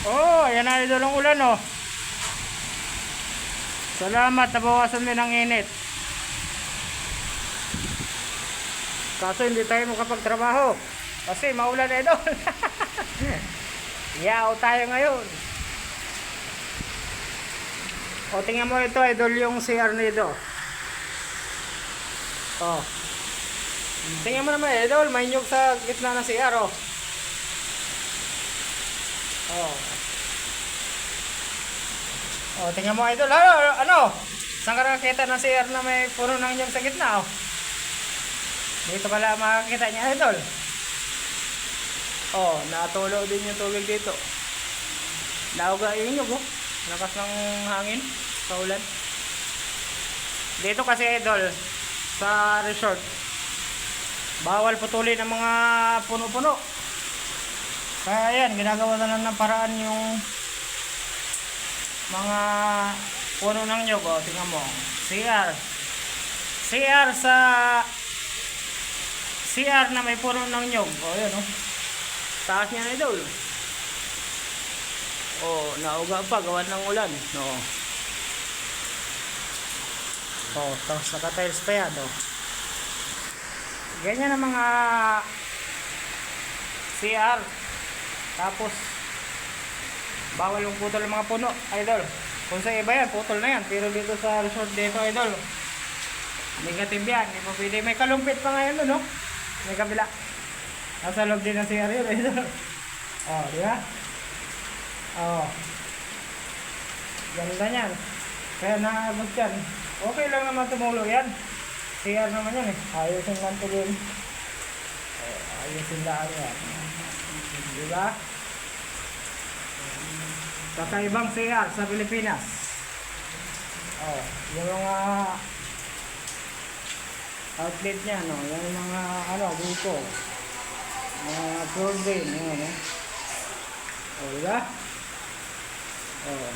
Oh, ayan na idol ang ulan oh. Salamat, nabawasan din ang init. Kaso hindi tayo makapagtrabaho kasi maulan idol. Yaw tayo ngayon. O tingnan mo ito idol, yung CR nito. Oh. Tingnan mo naman idol, may nyug sa gitna ng CR oh. Oh. Oh, tingnan mo idol. Ano? Saan ka nakakita ng CR na may puno ng nyug sa gitna oh? Dito pala makakita niya idol. Oh, natulo din yung tubig dito. Nauga yung nyug oh. Lakas ng hangin sa ulan. Dito kasi idol, sa resort, bawal putulin ang mga puno-puno. Kaya yan, ginagawa na lang ng paraan yung mga puno ng nyug. O, tingnan mo. CR sa CR na may puno ng nyug. O, yun o. Taas niya na idol. O, nauga pa, gawan ng ulan. No. O, tapos naka-tiles pa yan. O. Ganyan ang mga CR. Tapos bawal yung putol ng mga puno idol. Kung sa iba yan, putol na yan. Pero dito sa resort dito idol, negative yan. Hindi mo pwede. May kalumpit pa ngayon no? May kabila. Nasa loob din ng CR yun idol. O, di ba? O, ganda yan. Kaya naabot yan. Okay lang naman tumulo yan. CR naman yan eh. Ayusin lang ito din. Ayusin lang yan. Diba? Kakaibang CR sa Pilipinas. Oh, yung mga outlet niya, no? Yung mga ano, buko. Mga floor drain, yun, no? Oh, diba? Oh.